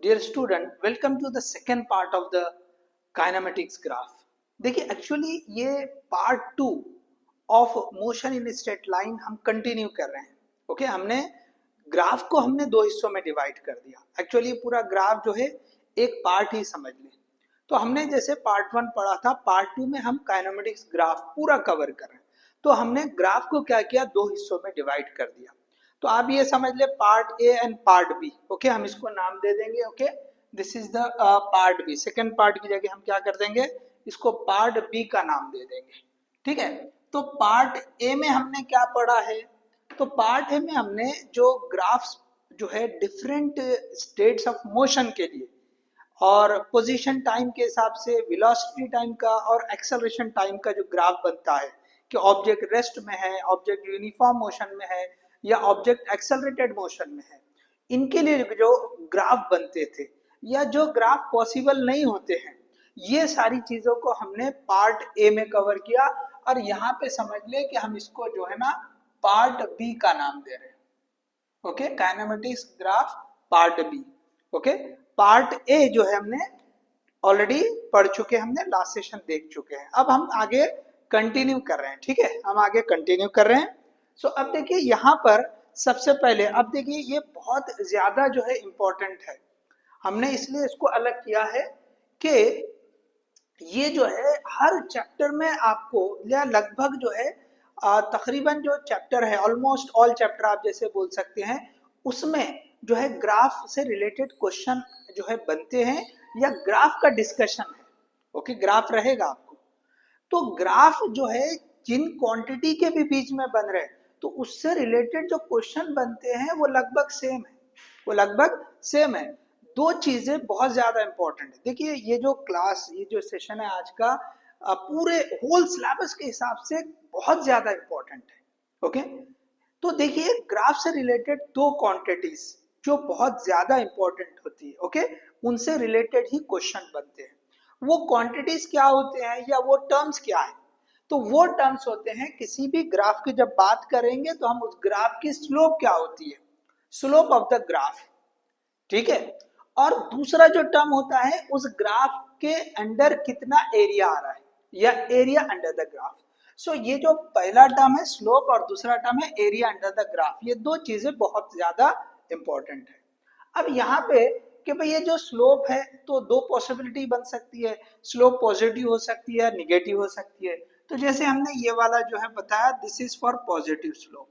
Dear student, welcome to the second part of the kinematics graph. देखिए actually ये part 2 of motion in straight line हम continue कर रहे हैं। Okay हमने ग्राफ को हमने दो हिस्सों में डिवाइड कर दिया। एक्चुअली पूरा ग्राफ जो है एक पार्ट ही समझ लें। तो हमने जैसे पार्ट 1 पढ़ा था, पार्ट 2 में हम काइनेमेटिक्स ग्राफ पूरा कवर कर रहे हैं। तो हमने ग्राफ को क्या किया, दो हिस्सों में डिवाइड कर दिया। तो आप ये समझ ले part A and part B. Okay हम इसको नाम दे देंगे। Okay this is the part B. Second part की जगह हम क्या कर देंगे, इसको पार्ट बी का नाम दे देंगे। ठीक है, तो पार्ट ए में हमने क्या पढ़ा है, तो पार्ट ए में हमने जो ग्राफ्स जो है डिफरेंट स्टेट्स ऑफ मोशन के लिए और पोजीशन टाइम के हिसाब से वेलोसिटी टाइम का और एक्सेलरेशन टाइम का जो ग्राफ बनता है कि ऑब्जेक्ट रेस्ट में है, ऑब्जेक्ट यूनिफॉर्म मोशन में है या ऑब्जेक्ट एक्सेलरेटेड मोशन में है, इनके लिए जो ग्राफ बनते थे या जो ग्राफ पॉसिबल नहीं होते हैं, ये सारी चीजों को हमने पार्ट ए में कवर किया। और यहाँ पे समझ ले कि हम इसको जो है ना पार्ट बी का नाम दे रहे हैं। Okay kinematics graph part B. Okay part A जो है हमने ऑलरेडी पढ़ चुके, हमने लास्ट सेशन देख चुके हैं। अब हम आगे कंटिन्यू कर रहे हैं। ठीक है हम आगे कंटिन्यू कर रहे हैं। सो अब देखिए यहाँ पर सबसे पहले, अब देखिए ये बहुत ज्यादा जो है इंपॉर्टेंट है, हमने इसलिए इसको अलग किया है कि ये जो है हर चैप्टर में आपको या लगभग जो है तकरीबन जो चैप्टर है, ऑलमोस्ट ऑल चैप्टर आप जैसे बोल सकते हैं, उसमें जो है ग्राफ से रिलेटेड क्वेश्चन जो है बनते हैं या ग्राफ का डिस्कशन है। ओके ग्राफ रहेगा आपको। तो ग्राफ जो है जिन क्वांटिटी के भी बीच में बन रहे हैं, तो उससे रिलेटेड जो क्वेश्चन बनते हैं वो लगभग सेम है, वो लगभग सेम है। दो चीजें बहुत ज्यादा इंपॉर्टेंट है। देखिए ये जो क्लास, ये जो सेशन है आज का, पूरे होल सिलेबस के हिसाब से बहुत ज्यादा इंपॉर्टेंट है। ओके तो देखिए ग्राफ से रिलेटेड दो क्वांटिटीज जो बहुत ज्यादा इंपॉर्टेंट होती है, ओके उनसे रिलेटेड ही क्वेश्चन बनते हैं। वो क्वांटिटीज क्या होते हैं या वो टर्म्स क्या है, तो वो टर्म्स होते हैं किसी भी ग्राफ की जब बात करेंगे तो हम उस ग्राफ की स्लोप क्या होती है, स्लोप ऑफ द ग्राफ। ठीक है, और दूसरा जो टर्म होता है उस ग्राफ के अंडर कितना एरिया आ रहा है या area under the graph. So ये जो पहला टर्म है स्लोप और दूसरा टर्म है एरिया अंडर द ग्राफ, ये दो चीजें बहुत ज्यादा इंपॉर्टेंट है। अब यहाँ पे कि भाई ये जो स्लोप है तो दो पॉसिबिलिटी बन सकती है, स्लोप पॉजिटिव हो सकती है, निगेटिव हो सकती है। तो जैसे हमने ये वाला जो है बताया, this is for positive slope,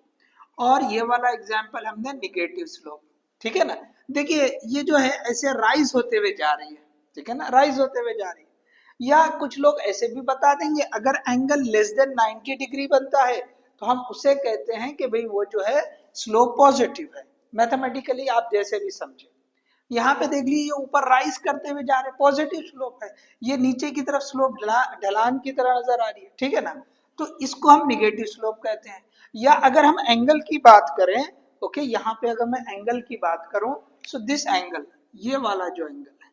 और ये वाला एग्जांपल हमने निगेटिव स्लोप। ठीक है ना, देखिए ये जो है ऐसे राइज होते हुए जा रही है। ठीक है ना, राइज होते हुए जा रही है। या कुछ लोग ऐसे भी बता देंगे, अगर एंगल लेस देन 90 डिग्री बनता है तो हम उसे कहते हैं कि भाई वो जो है स्लोप पॉजिटिव है। मैथमेटिकली आप जैसे भी समझे। यहाँ पे देख लीजिए ऊपर राइज करते हुए जा रहे, पॉजिटिव स्लोप है। ये नीचे की तरफ स्लोप ढलान की तरह नजर आ रही है। ठीक है ना, तो इसको हम निगेटिव स्लोप कहते हैं। या अगर हम एंगल की बात करें, ओके यहाँ पे अगर मैं एंगल की बात करूं, सो दिस एंगल, ये वाला जो एंगल है,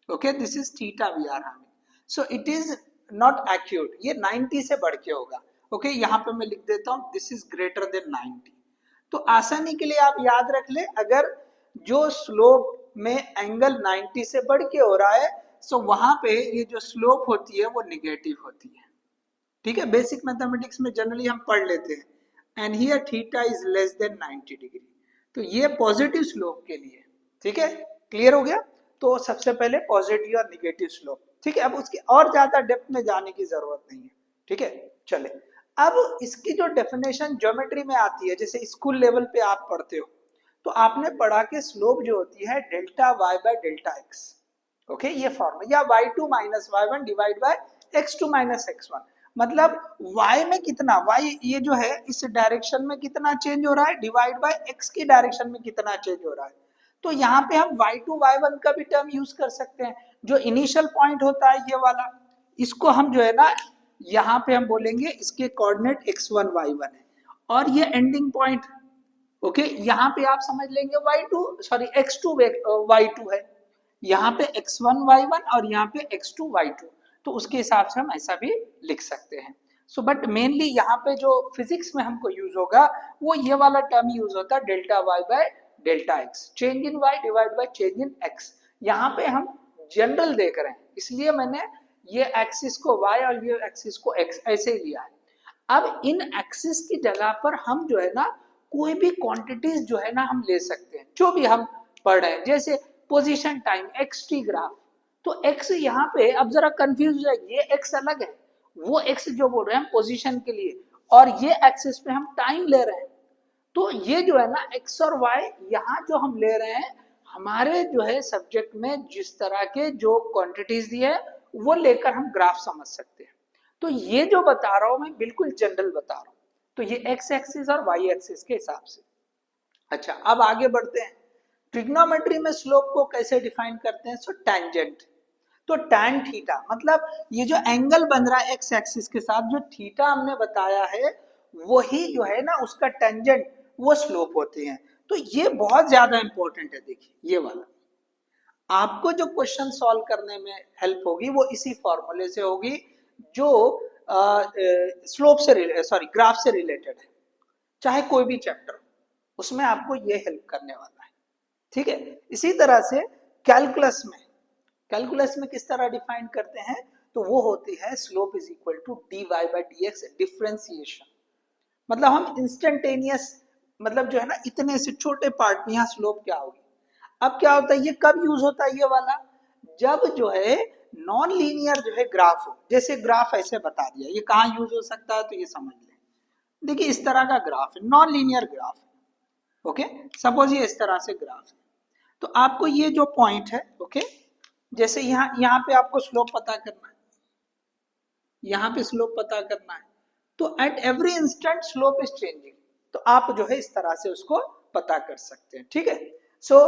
okay this is theta we are having, so it is not acute, ये 90 से बढ़ के होगा। ओके यहाँ पे मैं लिख देता हूं दिस इज ग्रेटर देन 90। तो आसानी के लिए आप याद रख ले, अगर जो स्लोप में एंगल 90 से बढ़ के हो रहा है, सो वहां पे ये जो स्लोप होती है वो निगेटिव होती है। ठीक है, बेसिक मैथमेटिक्स में जनरली हम पढ़ लेते हैं। And here theta is less than 90 degree, तो ये पॉजिटिव स्लोप के लिए। ठीक है, क्लियर हो गया। तो सबसे पहले पॉजिटिव और निगेटिव स्लोप। ठीक है, अब उसकी और ज्यादा डेप्थ में जाने की जरूरत नहीं है। ठीक है, चले अब इसकी जो डेफिनेशन ज्योमेट्री में आती है, जैसे स्कूल लेवल पे आप पढ़ते हो, तो आपने पढ़ा कि स्लोप जो होती है delta Y by delta X. Okay ये फॉर्मूला, या y2 minus y1 divide by x2 minus x1। मतलब y में कितना, y ये जो है इस डायरेक्शन में कितना चेंज हो रहा है डिवाइड बाय x की डायरेक्शन में कितना चेंज हो रहा है। तो यहाँ पे हम y2 y1 का भी टर्म यूज कर सकते हैं। जो इनिशियल पॉइंट होता है ये वाला, इसको हम जो है ना यहाँ पे हम बोलेंगे इसके कोऑर्डिनेट x1 y1 है, और ये एंडिंग पॉइंट, ओके यहाँ पे आप समझ लेंगे x2 y2 है, यहाँ पे x1 y1 और यहाँ पे x2 y2, तो उसके हिसाब से हम ऐसा भी लिख सकते हैं। सो बट मेनली यहाँ पे जो फिजिक्स में हमको यूज होगा वो ये वाला टर्म यूज होता है delta Y by delta X, change in Y divide by change in X. यहाँ पे हम जनरल देख रहे हैं, इसलिए मैंने ये एक्सिस को y और ये एक्सिस को x ऐसे ही लिया है। अब इन एक्सिस की जगह पर हम जो है ना कोई भी क्वांटिटीज जो है ना हम ले सकते हैं, जो भी हम पढ़ रहे हैं, जैसे position time x T graph. तो x यहाँ पे अब जरा कंफ्यूज हो जाए, ये x अलग है, वो x जो बोल रहे हैं हम पोजीशन के लिए, और ये एक्सिस पे हम टाइम ले रहे हैं। तो ये जो है ना x और y यहाँ जो हम ले रहे हैं, हमारे जो है सब्जेक्ट में जिस तरह के जो क्वांटिटीज दिए है वो लेकर हम ग्राफ समझ सकते हैं। तो ये जो बता रहा हूं मैं बिल्कुल जनरल बता रहा हूं, तो ये x एक्सिस और y एक्सिस के हिसाब से। अच्छा, अब आगे बढ़ते हैं। ट्रिग्नोमेट्री में स्लोप को कैसे डिफाइन करते हैं? So tangent. तो tan थीटा मतलब ये जो एंगल बन रहा है एक्स एक्सिस के साथ, जो थीटा हमने बताया है वही जो है ना उसका टेंजेंट, वो स्लोप होते हैं। तो ये बहुत ज्यादा इंपॉर्टेंट है। देखिए ये वाला आपको जो क्वेश्चन सॉल्व करने में हेल्प होगी वो इसी फॉर्मूले से होगी जो स्लोप से सॉरी ग्राफ से रिलेटेड है, चाहे कोई भी चैप्टर उसमें आपको ये हेल्प करने वाला है। ठीक है, इसी तरह से कैलकुलस में किस तरह डिफाइन करते हैं? तो वो होती है slope is equal to dy by dx differentiation. मतलब हम इंस्टेंटेनियस, मतलब जो है ना इतने से छोटे पार्ट में यहाँ स्लोप क्या होगी। अब क्या होता है, ये कब यूज होता है ये वाला? जब जो है नॉन लीनियर जो है ग्राफ हो, जैसे ग्राफ ऐसे बता दिया, ये कहाँ यूज हो सकता है तो ये समझ लें। देखिए इस तरह का ग्राफ है, नॉन लीनियर ग्राफ है। ओके, सपोज ये इस तरह से ग्राफ है, तो आपको ये जो पॉइंट है, ओके, जैसे यहाँ पे आपको स्लोप पता करना है, यहाँ पे स्लोप पता करना है, तो at every instant slope is changing, तो आप जो है इस तरह से उसको पता कर सकते हैं। ठीक है, सो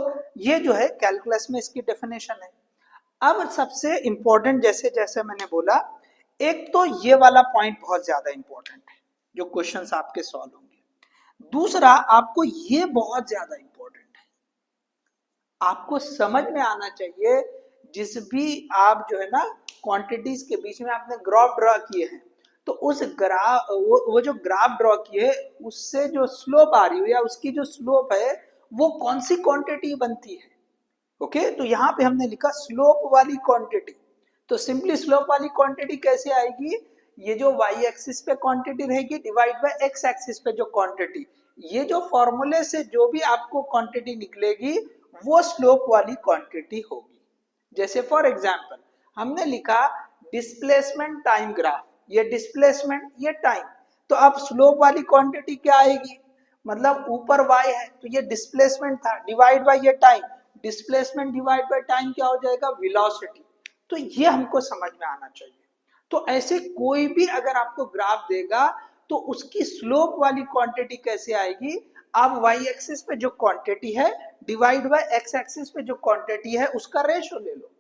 ये जो है कैलकुलस में इसकी डेफिनेशन है। अब सबसे इंपॉर्टेंट, जैसे जैसे मैंने बोला, एक तो ये वाला पॉइंट बहुत ज्यादा इंपॉर्टेंट है जो क्वेश्चंस आपके सॉल्व होंगे। दूसरा आपको ये बहुत ज्यादा इंपॉर्टेंट है, आपको समझ में आना चाहिए, जिस भी आप जो है ना क्वांटिटीज के बीच में आपने ग्राफ ड्रॉ किए हैं, तो उस ग्राफ वो जो ग्राफ ड्रॉ किए उससे जो स्लोप आ रही है या उसकी जो स्लोप है वो कौन सी क्वांटिटी बनती है। ओके, तो यहाँ पे हमने लिखा स्लोप वाली क्वांटिटी। तो सिंपली स्लोप वाली क्वांटिटी कैसे आएगी? ये जो y एक्सिस पे क्वांटिटी रहेगी डिवाइड बाय x एक्सिस पे जो क्वांटिटी, ये जो फॉर्मूले से जो भी आपको क्वांटिटी निकलेगी वो स्लोप वाली क्वांटिटी होगी। जैसे फॉर एग्जांपल हमने लिखा डिस्प्लेसमेंट टाइम ग्राफ, ये डिस्प्लेसमेंट ये टाइम, तो अब स्लोप वाली क्वांटिटी क्या आएगी? मतलब ऊपर y है तो ये डिस्प्लेसमेंट था, डिवाइड बाय ये time, displacement divide by time क्या हो जाएगा? वेलोसिटी। तो ये हमको समझ में आना चाहिए। तो ऐसे कोई भी अगर आपको ग्राफ देगा तो उसकी स्लोप वाली क्वांटिटी कैसे आएगी? आप y एक्सिस पे जो क्वांटिटी है डिवाइड बाय x एक्सिस पे जो क्वांटिटी है उसका रेशो ले लो।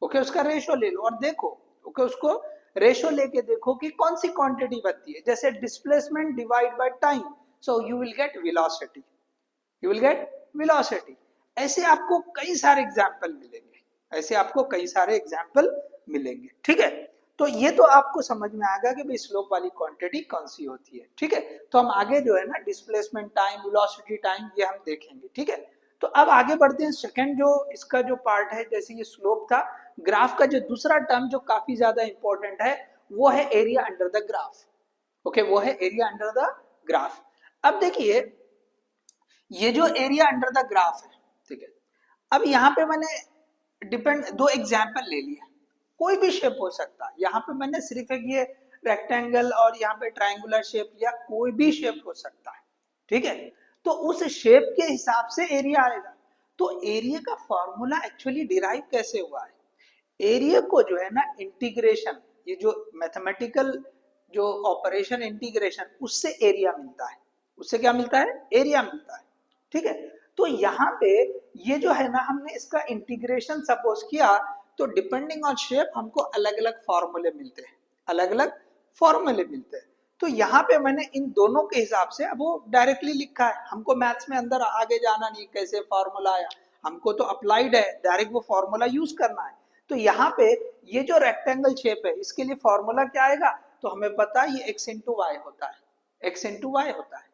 ओके, उसका रेशो ले लो और देखो, ओके, उसको रेशो लेके देखो कि कौन सी क्वांटिटी बनती है। जैसे displacement divide by time, so you will gate velocity, you will gate velocity. ऐसे आपको कई सारे एग्जांपल मिलेंगे, ऐसे आपको कई सारे एग्जांपल मिलेंगे। ठीक है, तो ये तो आपको समझ में आएगा कि भाई स्लोप वाली क्वांटिटी कौन सी होती है। ठीक है, तो हम आगे जो है ना डिस्प्लेसमेंट टाइम, वेलोसिटी टाइम, ये हम देखेंगे। ठीक है, तो अब आगे बढ़ते हैं। सेकंड जो इसका जो पार्ट है, जैसे ये स्लोप था, ग्राफ का जो दूसरा टर्म जो काफी ज्यादा इंपॉर्टेंट है वो है area under the graph. Okay, वो है एरिया अंडर द ग्राफ। अब देखिए ये जो एरिया अंडर द ग्राफ है, ठीक है, अब यहाँ पे मैंने दो एग्जाम्पल ले लिया, कोई भी शेप हो सकता है। यहाँ पे मैंने सिर्फ एक ये रेक्टेंगल और यहाँ पे ट्रायंगुलर शेप लिया, कोई भी शेप हो सकता है। ठीक है, तो उस शेप के हिसाब से एरिया आएगा। तो एरिया का फॉर्मूला एक्चुअली डिराइव कैसे हुआ है? एरिया को जो है ना इंटीग्रेशन, ये जो मैथमेटिकल जो ऑपरेशन इंटीग्रेशन, उससे एरिया मिलता है। उससे क्या मिलता है? एरिया मिलता है। ठीक है, तो यहाँ पे ये जो है ना हमने इसका इंटीग्रेशन सपोज किया, तो डिपेंडिंग ऑन शेप हमको अलग अलग फॉर्मूले मिलते हैं, अलग अलग फॉर्मूले मिलते हैं। तो यहाँ पे मैंने इन दोनों के हिसाब से अब वो डायरेक्टली लिखा है, हमको मैथ्स में अंदर आगे जाना नहीं कैसे फॉर्मूला आया, हमको तो अप्लाइड है, डायरेक्ट वो फॉर्मूला यूज करना है। तो यहाँ पे ये जो रेक्टेंगल शेप है इसके लिए फॉर्मूला क्या आएगा? तो हमें पता है ये x इंटू वाई होता है, x इंटू वाई होता है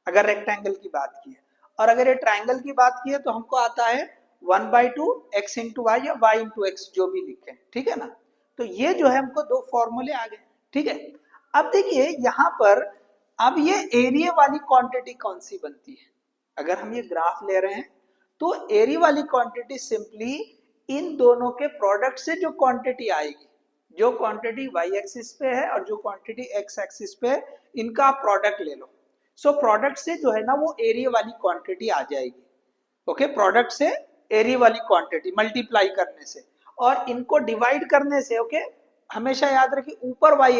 अगर रेक्टेंगल की बात की है। और अगर ये ट्रायंगल की बात की है तो हमको आता है 1/2 x इंटू वाई या y इंटू एक्स जो भी लिखे, ठीक है ना। तो ये जो है हमको दो फॉर्मूले आ गए, ठीक है। अब देखिए यहाँ पर अब ये एरिया वाली क्वांटिटी कौन सी बनती है, अगर हम ये ग्राफ ले रहे हैं तो एरिया वाली क्वांटिटी सिंपली इन दोनों के प्रोडक्ट से जो क्वांटिटी आएगी, जो क्वांटिटी y एक्सिस पे है और जो क्वांटिटी x एक्सिस पे है, इनका आप प्रोडक्ट ले लो। सो प्रोडक्ट से जो है ना वो एरिया वाली क्वांटिटी आ जाएगी, ओके। प्रोडक्ट से एरिया वाली क्वांटिटी मल्टीप्लाई करने से और इनको डिवाइड करने से, ओके। हमेशा याद रखिए ऊपर y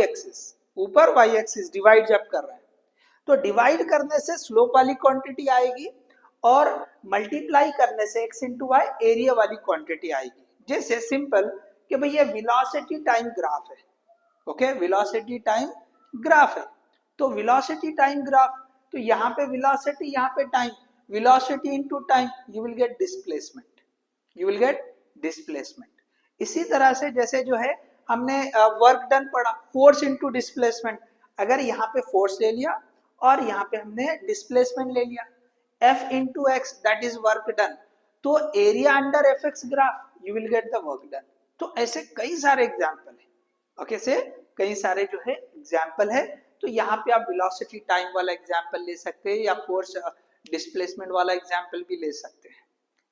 एक्सिस डिवाइड जब कर रहे हैं तो डिवाइड करने से स्लोप वाली क्वांटिटी आएगी और मल्टीप्लाई करने से x इंटू वाई एरिया वाली क्वांटिटी आएगी। जैसे सिंपल कि भाई ये वेलोसिटी टाइम ग्राफ है, ओके। वेलोसिटी टाइम ग्राफ है तो वेलोसिटी टाइम ग्राफ, तो यहाँ पे वेलोसिटी, यहाँ पे time, velocity into time, you will gate displacement, you will gate displacement. इसी तरह से जैसे जो है हमने वर्क डन पढ़ा, फोर्स इनटू डिस्प्लेसमेंट, अगर यहाँ पे फोर्स ले लिया और यहाँ पे हमने डिस्प्लेसमेंट ले लिया, F into x that is work done, तो area under F x graph you will get the work done. तो ऐसे कई सारे एग्जाम्पल है, ओके से कई सारे जो है एग्जाम्पल है। तो यहाँ पे आप वेलोसिटी टाइम वाला एग्जाम्पल ले सकते हैं या फोर्स डिस्प्लेसमेंट वाला एग्जाम्पल भी ले सकते हैं,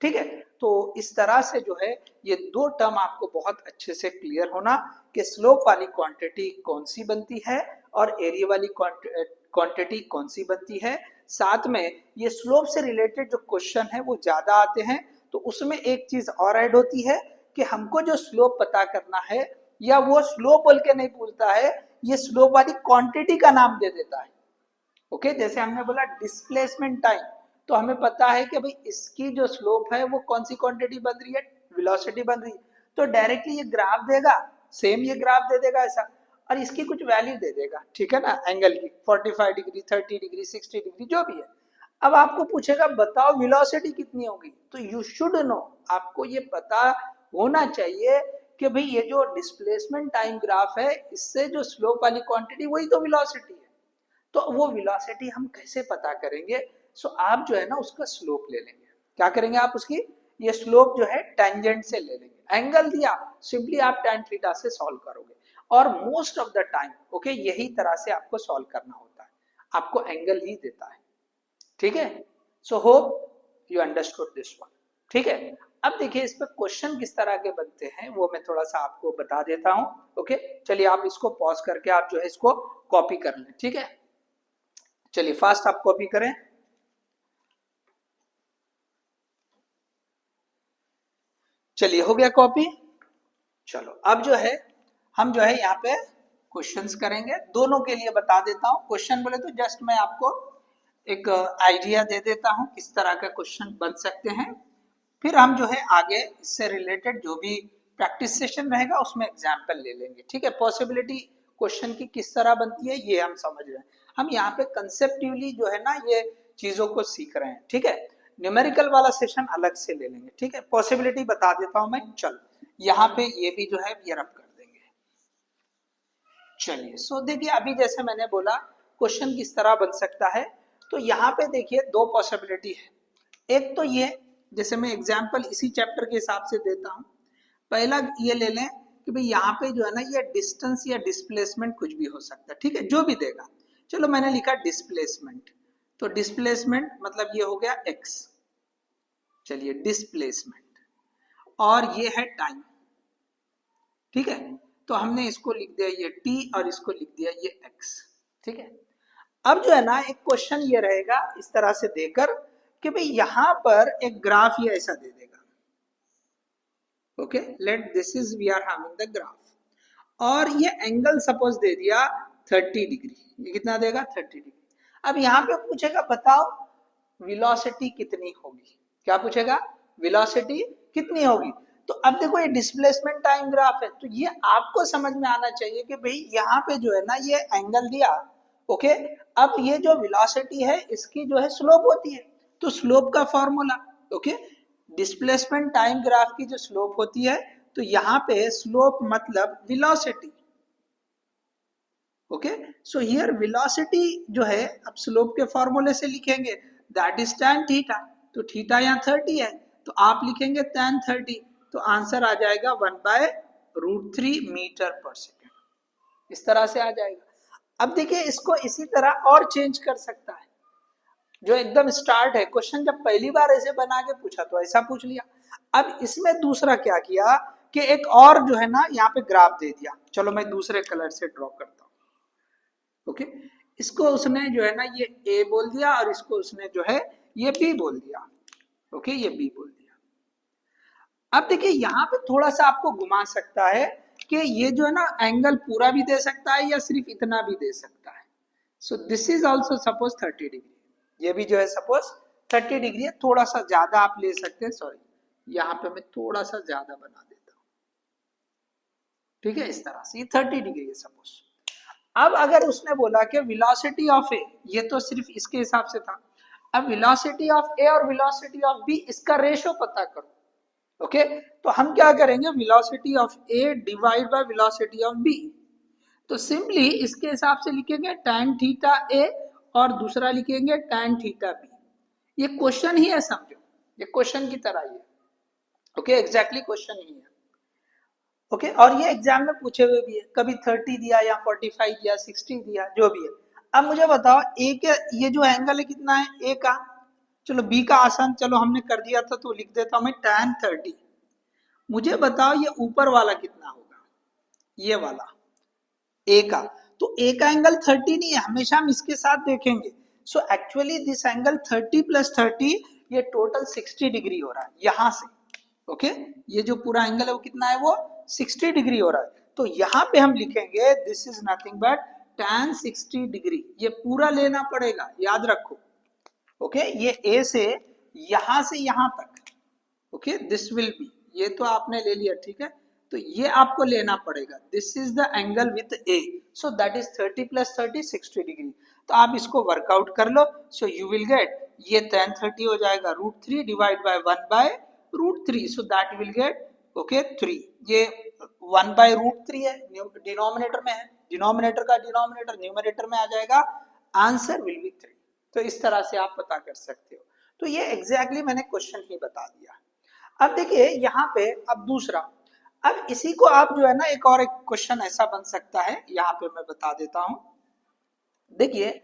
ठीक है। तो इस तरह से जो है ये दो टर्म आपको बहुत अच्छे से क्लियर होना कि स्लोप वाली क्वांटिटी कौन सी बनती है और एरिया वाली क्वांटिटी कौन सी बनती है। साथ में ये स्लोप से रिलेटेड जो क्वेश्चन है वो ज्यादा आते हैं, तो उसमें एक चीज और ऐड होती है कि हमको जो स्लोप पता करना है या वो स्लोप बोल के नहीं बोलता है, ये स्लोप वाली क्वांटिटी का नाम दे देता है, ओके। जैसे हमने बोला डिस्प्लेसमेंट टाइम, तो हमें पता है कि भाई इसकी जो स्लोप है वो कौन सी क्वांटिटी बन रही है, वेलोसिटी बन रही है, तो डायरेक्टली ये ग्राफ देगा, सेम ये ग्राफ दे देगा ऐसा, और इसकी कुछ वैल्यू दे देगा, ठीक है ना, एंगल की 45 डिग्री 30 डिग्री 60 डिग्री जो भी है। अब आपको पूछेगा बताओ वेलोसिटी कितनी होगी, तो यू शुड नो, आपको ये पता होना चाहिए कि भाई ये जो डिस्प्लेसमेंट टाइम ग्राफ है इससे जो स्लोप वाली क्वांटिटी वही तो वेलोसिटी है। तो वो वेलोसिटी हम कैसे पता करेंगे, सो आप जो है ना उसका स्लोप ले लेंगे। क्या करेंगे आप उसकी, ये स्लोप जो है टेंजेंट से ले लेंगे, एंगल दिया सिंपली आप tan थीटा से सॉल्व करोगे, और most of the time okay यही तरह से आपको सॉल्व करना होता है, आपको एंगल ही देता है, ठीक है। So hope you understood this one, ठीक है। अब देखिए इस पे क्वेश्चन किस तरह के बनते हैं वो मैं थोड़ा सा आपको बता देता हूं, ओके। चलिए आप इसको पॉज करके आप जो है इसको कॉपी कर लें, ठीक है। चलिए फास्ट आप कॉपी करें। चलिए हो गया कॉपी। चलो अब जो है हम जो है यहाँ पे क्वेश्चंस करेंगे, दोनों के लिए बता देता हूँ। क्वेश्चन बोले तो जस्ट मैं आपको एक आइडिया दे देता हूँ किस तरह का क्वेश्चन बन सकते हैं, फिर हम जो है आगे इससे रिलेटेड जो भी प्रैक्टिस सेशन रहेगा उसमें एग्जाम्पल ले लेंगे, ठीक है। पॉसिबिलिटी क्वेश्चन की किस तरह बनती है ये हम समझ रहे हैं, हम यहाँ पे कंसेप्टिवली जो है ना ये चीजों को सीख रहे हैं, ठीक है। न्यूमेरिकल वाला सेशन अलग से ले लेंगे, ठीक है। पॉसिबिलिटी बता देता हूं मैं, चल यहाँ पे ये भी जो है ये रब कर देंगे। चलिए सो देखिए अभी जैसे मैंने बोला क्वेश्चन किस तरह बन सकता है, तो यहाँ पे देखिए दो पॉसिबिलिटी है। एक तो ये जैसे मैं एग्जाम्पल इसी चैप्टर के हिसाब से देता हूँ, पहला ये ले लें कि भाई यहाँ पे जो है ना ये डिस्टेंस या डिस्प्लेसमेंट कुछ भी हो सकता है, ठीक है, जो भी देगा। चलो मैंने लिखा डिस्प्लेसमेंट, तो डिस्प्लेसमेंट मतलब ये हो गया x, चलिए डिस्प्लेसमेंट, और ये है टाइम, ठीक है। तो हमने इसको लिख दिया ये t और इसको लिख दिया ये x, ठीक है। अब जो है ना एक क्वेश्चन ये रहेगा इस तरह से देकर कि भाई यहां पर एक ग्राफ ये ऐसा दे देगा, okay, let this is we are having the graph, और ये एंगल सपोज दे दिया 30 डिग्री, ये कितना देगा 30 डिग्री। अब यहाँ पे पूछेगा बताओ वेलोसिटी कितनी होगी, क्या पूछेगा वेलोसिटी कितनी होगी। तो अब देखो ये डिस्प्लेसमेंट टाइम ग्राफ है, तो ये आपको समझ में आना चाहिए कि भाई यहाँ पे जो है ना ये एंगल दिया, ओके। अब ये जो वेलोसिटी है इसकी जो है स्लोप होती है, तो स्लोप का formula, okay, displacement time graph की जो स्लोप होती है, तो यहाँ पे स्लोप मतलब velocity, okay. So here velocity जो है अब स्लोप के फॉर्मूले से लिखेंगे दैट इज tan थीटा, तो थीटा यहाँ 30 है, तो आप लिखेंगे tan 30, तो आंसर आ जाएगा 1/√3 मीटर पर सेकेंड। इस तरह से आ जाएगा। अब देखिए इसको इसी तरह और चेंज कर सकता है। जो एकदम स्टार्ट है क्वेश्चन, जब पहली बार ऐसे बना के पूछा तो ऐसा पूछ लिया। अब इसमें दूसरा क्या किया कि एक और जो है ना यहाँ पे ग्राफ दे दिया। चलो मैं दूसरे कलर से ड्रॉ करता हूँ। ओके, इसको उसने जो है ना ये ए बोल दिया और इसको उसने जो है ये बी बोल दिया। ओके, ये बी बोल दिया। अब देखिए यहाँ पे थोड़ा सा आपको घुमा सकता है कि ये जो है ना एंगल पूरा भी दे सकता है या सिर्फ इतना भी दे सकता है। So this is also suppose 30 degree. ये भी जो है सपोज 30 डिग्री है। थोड़ा सा ज्यादा आप ले सकते हैं, सॉरी यहाँ पे मैं थोड़ा सा ज्यादा बना देता हूँ। ठीक है, इस तरह से ये 30 डिग्री है सपोज। अब अगर उसने बोला कि वेलोसिटी ऑफ ए, ये तो सिर्फ इसके हिसाब से था। अब वेलोसिटी ऑफ ए और वेलोसिटी ऑफ बी, इसका रेशो पता करो। ओके, तो हम क्या करेंगे, velocity of A divide by velocity of B. तो सिंपली इसके हिसाब से लिखेंगे tan थीटा ए और दूसरा लिखेंगे tan थीटा बी। ये क्वेश्चन ही है, समझो ये क्वेश्चन की तरह ही है। ओके, एग्जैक्टली क्वेश्चन ही है। ओके, और ये एग्जाम में पूछे हुए भी है, कभी 30 दिया या 45 दिया, 60 दिया, जो भी है। अब मुझे बताओ ए के ये जो एंगल है कितना है ए का। चलो बी का आसान, चलो हमने कर दिया था तो लिख देता हूं मैं tan 30। मुझे बताओ ये ऊपर वाला कितना होगा, ये वाला ए का। तो ए का एंगल 30 नहीं है, हमेशा हम इसके साथ देखेंगे। सो एक्चुअली दिस एंगल 30 + 30 ये टोटल 60 डिग्री हो रहा है यहां से। ओके, ये जो पूरा एंगल है वो कितना है, वो 60 डिग्री हो रहा है। तो यहाँ पे हम लिखेंगे this is nothing but tan 60 degree. ये पूरा लेना पड़ेगा, याद रखो। ओके, ये ए से यहां तक। ओके, दिस विल बी, ये तो आपने ले लिया, ठीक है। तो ये आपको लेना पड़ेगा, this is the angle with A, so that is 30 + 30 60 degree. तो आप इसको वर्कआउट कर लो। सो यू विल गेट ये tan 30 हो जाएगा √3 divide by 1/√3, so that will get okay 3। ये 1/√3 है, डिनोमिनेटर में है, डिनोमिनेटर का डिनोमिनेटर न्यूमरेटर में आ जाएगा, आंसर विल बी 3। तो इस तरह से आप पता कर सकते हो। तो ये एग्जैक्टली मैंने क्वेश्चन ही बता दिया। अब देखिए यहाँ पे अब दूसरा, अब इसी को आप जो है ना एक क्वेश्चन ऐसा बन सकता है, यहाँ पे मैं बता देता हूं। देखिए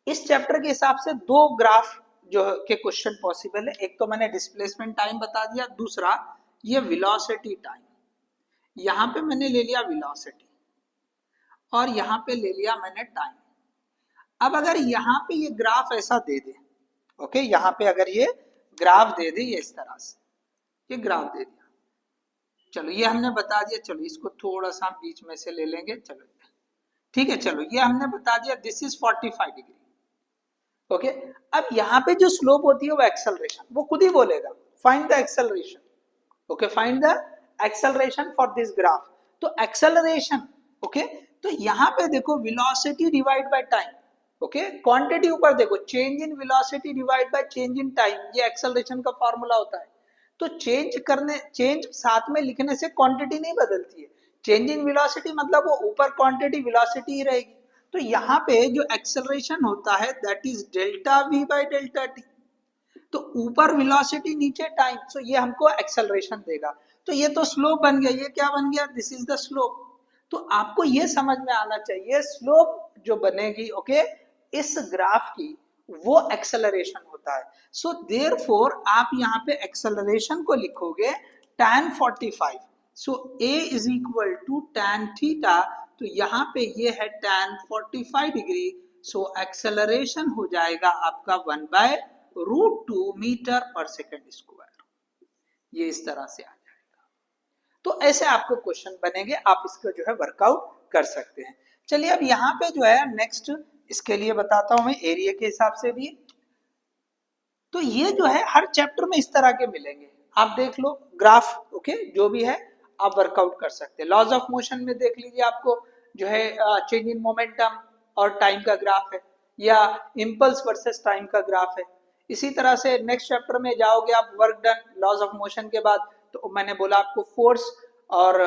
इस चैप्टर के हिसाब से दो ग्राफ जो के क्वेश्चन पॉसिबल है। एक तो मैंने डिस्प्लेसमेंट टाइम बता दिया, दूसरा ये वेलोसिटी टाइम। यहाँ पे मैंने ले लिया वेलोसिटी और यहाँ पे ले लिया मैंने टाइम। अब अगर यहाँ पे ये ग्राफ ऐसा दे दे, ओके, यहाँ पे अगर ये ग्राफ दे दे, ये इस तरह से ये ग्राफ दे दिया, चलो ये हमने बता दिया, चलो इसको थोड़ा सा बीच में से ले लेंगे, चलो ठीक है, चलो ये हमने बता दिया दिस इज 45 डिग्री। ओके, अब यहाँ पे जो स्लोप होती है वो एक्सेलरेशन, वो खुद ही बोलेगा find the acceleration. Okay, find the acceleration for this graph. तो एक्सेलरेशन, ओके, तो यहाँ पे देखो velocity divide by time. Okay, quantity ऊपर देखो, change in velocity divide by change in time, ये एक्सेलरेशन का फॉर्मूला होता है। तो चेंज साथ में लिखने से क्वांटिटी नहीं बदलती है। चेंज इन वेलोसिटी मतलब वो ऊपर क्वांटिटी वेलोसिटी ही रहेगी। तो यहाँ पे जो एक्सेलरेशन होता है that is delta v by delta T. तो ऊपर वेलोसिटी नीचे टाइम, सो ये हमको एक्सेलरेशन देगा। तो ये तो स्लोप बन गया, ये क्या बन गया, दिस इज द स्लोप। तो आपको ये समझ में आना चाहिए स्लोप जो बनेगी ओके इस ग्राफ की, वो एक्सेलरेशन होता है। सो देयरफॉर आप यहाँ पे एक्सेलरेशन को लिखोगे tan 45। So a is equal to tan theta, तो यहाँ पे ये है tan 45 डिग्री। सो एक्सेलरेशन हो जाएगा आपका 1/√2 मीटर पर सेकेंड स्क्वायर। ये इस तरह से आ जाएगा। तो ऐसे आपको क्वेश्चन बनेंगे, आप इसको जो है वर्कआउट कर सकते हैं। चलिए अब यहाँ पे जो है नेक्स्ट इसके लिए बताता हूं मैं एरिया के हिसाब से भी। तो ये जो है हर चैप्टर में इस तरह के मिलेंगे, आप देख लो ग्राफ। ओके, जो भी है आप वर्कआउट कर सकते हैं। लॉज ऑफ मोशन में देख लीजिए, आपको जो है चेंज इन मोमेंटम और टाइम का ग्राफ है, या इम्पल्स वर्सेस टाइम का ग्राफ है। इसी तरह से नेक्स्ट चैप्टर में जाओगे आप work done laws of motion के बाद, तो मैंने बोला आपको फोर्स और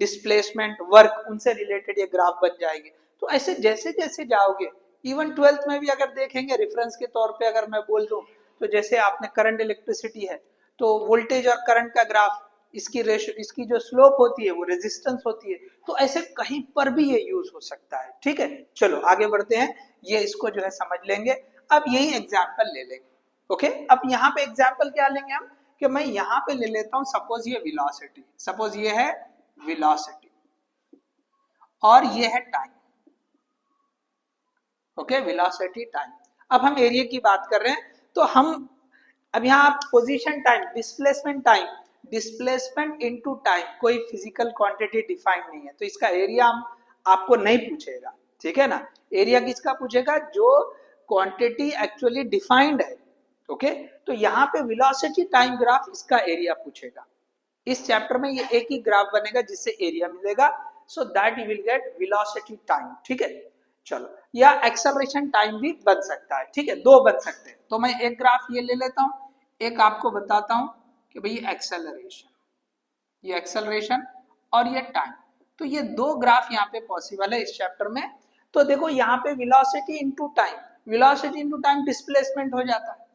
डिस्प्लेसमेंट वर्क उनसे रिलेटेड ये ग्राफ बन जाएंगे। तो ऐसे जैसे जैसे जाओगे, इवन 12th में भी अगर देखेंगे रेफरेंस के तौर पे अगर मैं बोल दूं, तो जैसे आपने करंट इलेक्ट्रिसिटी है, तो वोल्टेज और करंट का ग्राफ, इसकी रेशियो, इसकी जो स्लोप होती है वो रेजिस्टेंस होती है। तो ऐसे कहीं पर भी ये यूज हो सकता है। ठीक है, चलो आगे बढ़ते हैं, ये इसको जो है समझ लेंगे। अब यही एग्जाम्पल ले लेंगे। ओके, अब यहाँ पे एग्जाम्पल क्या लेंगे हम, कि मैं यहाँ पे ले लेता हूँ, सपोज ये वेलोसिटी, सपोज ये है वेलोसिटी और ये है टाइम। Okay, velocity time. अब हम एरिया की बात कर रहे हैं, तो हम अब यहाँ position time, displacement time, displacement into time, कोई फिजिकल क्वांटिटी डिफाइंड नहीं है, तो इसका एरिया हम आपको नहीं पूछेगा। ठीक है ना, एरिया किसका पूछेगा, जो क्वांटिटी एक्चुअली डिफाइंड है। ओके, तो यहाँ पे वेलोसिटी टाइम ग्राफ, इसका एरिया पूछेगा। इस चैप्टर में ये एक ही ग्राफ बनेगा जिससे एरिया मिलेगा, so that you will gate velocity time. ठीक है, चलो, या एक्सेलरेशन टाइम भी बन सकता है। ठीक है, दो बन सकते हैं। तो मैं एक ग्राफ ये ले लेता हूं, एक आपको बताता हूं कि भाई एक्सेलरेशन, ये एक्सेलरेशन और ये टाइम, तो ये दो ग्राफ यहाँ पे पॉसिबल है इस चैप्टर में। तो देखो यहाँ पे velocity into time, velocity into time displacement हो जाता है,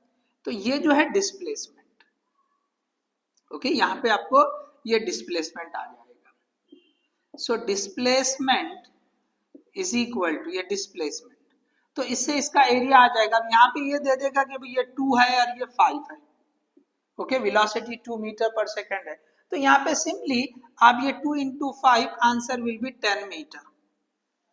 तो ये जो है डिस्प्लेसमेंट। ओके, यहाँ पे आपको ये डिस्प्लेसमेंट आ जाएगा। So displacement is equal to ये डिस्प्लेसमेंट, तो इससे इसका एरिया आ जाएगा। अब यहाँ पे ये दे देगा कि भाई ये 2 है और ये 5 है। ओके, वेलोसिटी 2 मीटर पर सेकंड है, तो यहाँ पे सिंपली आप ये 2 into 5, answer will be 10 meter,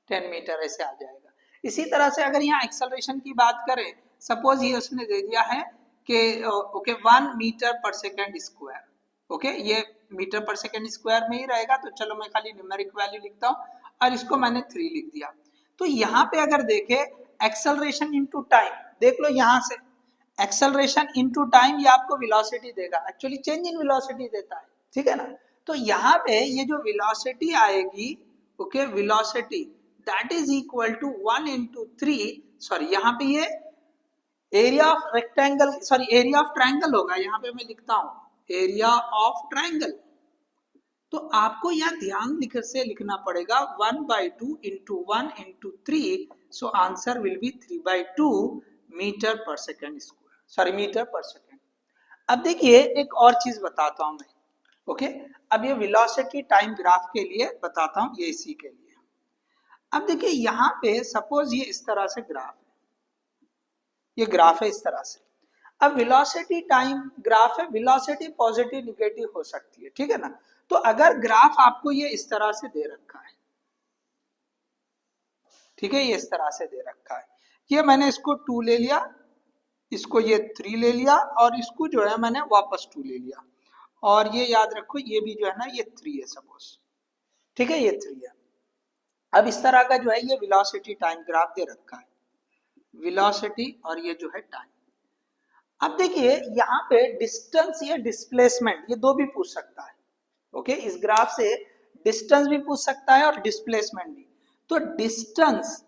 10 meter ऐसे आ जाएगा। इसी तरह से अगर यहाँ एक्सेलरेशन की बात करें, सपोज ये उसने दे दिया है कि okay 1 metre per second square. Okay, ये मीटर पर सेकंड स्क्वायर में ही रहेगा, तो चलो मैं खाली न्यूमेरिक वैल्यू लिखता हूँ और इसको मैंने 3 लिख दिया। तो यहाँ पे अगर देखे एक्सेलरेशन इनटू टाइम, देख लो यहाँ से एक्सेलरेशन इनटू टाइम, ये आपको वेलोसिटी देगा, एक्चुअली चेंज इन वेलोसिटी देता है। ठीक है ना, तो यहाँ पे ये जो वेलोसिटी आएगी, ओके velocity that is equal to 1 into 3, sorry यहाँ पे ये area of rectangle, sorry area of triangle होगा, यहाँ पे मैं लिखता हूँ एरिया ऑफ ट्रायंगल। तो आपको यहाँ ध्यान से लिखना पड़ेगा 1/2 into 1 into 3, so answer will be 3/2 meter per second square, sorry meter per second. अब देखिए एक और चीज बताता हूं मैं। ओके, अब ये वेलोसिटी टाइम ग्राफ के लिए बताता हूं, ये इसी के लिए। अब देखिए यहाँ पे सपोज ये इस तरह से ग्राफ है, ये ग्राफ है इस तरह से। अब वेलोसिटी टाइम ग्राफ है, वेलोसिटी पॉजिटिव निगेटिव हो सकती है। ठीक है ना, तो अगर ग्राफ आपको ये इस तरह से दे रखा है, ठीक है, ये इस तरह से दे रखा है, ये मैंने इसको 2 ले लिया, इसको ये 3 ले लिया और इसको जो है मैंने वापस 2 ले लिया, और ये याद रखो ये भी जो है ना ये 3 है सपोज। ठीक है, ये 3 है। अब इस तरह का जो है ये वेलोसिटी टाइम ग्राफ दे रखा है, वेलोसिटी और ये जो है टाइम। अब देखिए यहाँ पे डिस्टेंस या डिस्प्लेसमेंट, ये दो भी पूछ सकता है। ओके, इस ग्राफ से डिस्टेंस भी पूछ सकता है और डिस्प्लेसमेंट भी। तो डिस्टेंस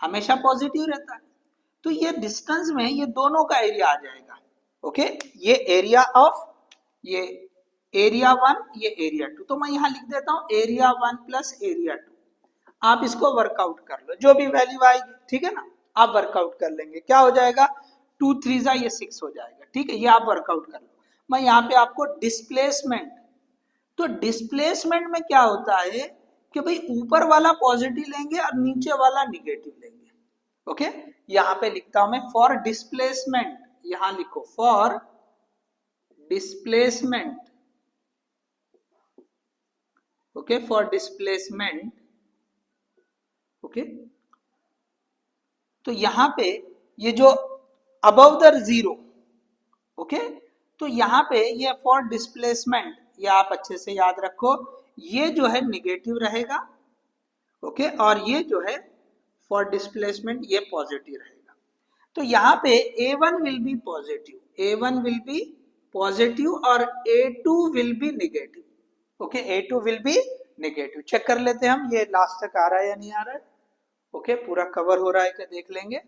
हमेशा पॉजिटिव रहता है, तो ये डिस्टेंस में ये दोनों का एरिया आ जाएगा। ओके, ये एरिया ऑफ, ये एरिया 1, ये एरिया 2, तो मैं यहाँ लिख देता हूँ एरिया 1 प्लस एरिया 2। आप इसको वर्कआउट कर लो, जो भी वैल्यू आएगी, ठीक है ना, आप वर्कआउट कर लेंगे, क्या हो जाएगा 2 3 ये 6 हो जाएगा। ठीक है, ये आप वर्कआउट कर लो। मैं यहाँ पे आपको डिस्प्लेसमेंट, तो डिस्प्लेसमेंट में क्या होता है कि भाई ऊपर वाला पॉजिटिव लेंगे और नीचे वाला निगेटिव लेंगे। ओके, यहाँ पे लिखता हूं मैं फॉर डिस्प्लेसमेंट, यहां लिखो for displacement. Okay, for displacement. Okay, तो यहां पे ये जो अबव द जीरो, ओके, तो यहाँ पे ये फॉर डिस्प्लेसमेंट, ये आप अच्छे से याद रखो, ये जो है निगेटिव रहेगा। ओके, और ये जो है फॉर डिस्प्लेसमेंट ये पॉजिटिव रहेगा। तो यहाँ पे A1 will be positive, A1 will be positive और A2 will be negative. Okay, A2 will be negative. Check कर लेते हैं हम ये लास्ट तक आ रहा है या नहीं आ रहा है। ओके, पूरा कवर हो रहा है क्या देख लेंगे।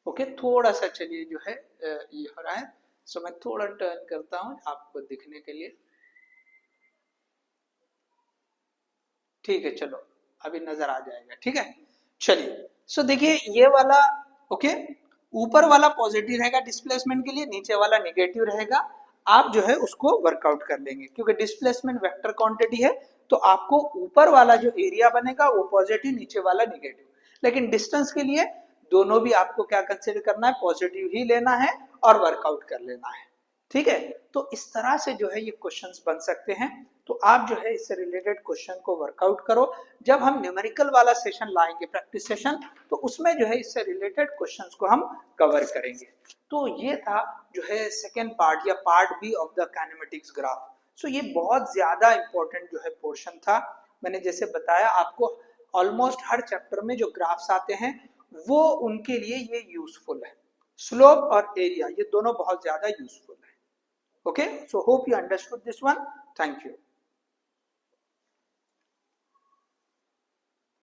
ओके, थोड़ा सा चलिए जो है ये हो रहा है, सो मैं थोड़ा टर्न करता हूं आपको दिखने के लिए। ठीक है, चलो अभी नजर आ जाएगा। ठीक है, चलिए, सो देखिए ये वाला, ओके, ऊपर वाला पॉजिटिव रहेगा डिस्प्लेसमेंट के लिए, नीचे वाला निगेटिव रहेगा। आप जो है उसको वर्कआउट कर लेंगे, क्योंकि डिस्प्लेसमेंट वेक्टर क्वांटिटी है तो आपको ऊपर वाला जो एरिया बनेगा वो पॉजिटिव, नीचे वाला निगेटिव। लेकिन डिस्टेंस के लिए दोनों भी आपको क्या कंसिडर करना है, पॉजिटिव ही लेना है और वर्कआउट कर लेना है। ठीक है, तो इस तरह से जो है ये क्वेश्चंस बन सकते हैं। तो आप जो है इससे रिलेटेड क्वेश्चन को वर्कआउट करो। जब हम न्यूमेरिकल वाला सेशन लाएंगे, प्रैक्टिस सेशन, तो उसमें जो है इससे रिलेटेड क्वेश्चंस को हम कवर करेंगे। तो ये था जो है सेकेंड पार्ट या part B of the kinematics graph. So ये बहुत ज्यादा इंपॉर्टेंट जो है पोर्शन था। मैंने जैसे बताया आपको, ऑलमोस्ट हर चैप्टर में जो ग्राफ्स आते हैं वो उनके लिए ये यूजफुल है। स्लोप और एरिया ये दोनों बहुत ज्यादा यूजफुल है। Okay, so hope you understood this one. Thank you.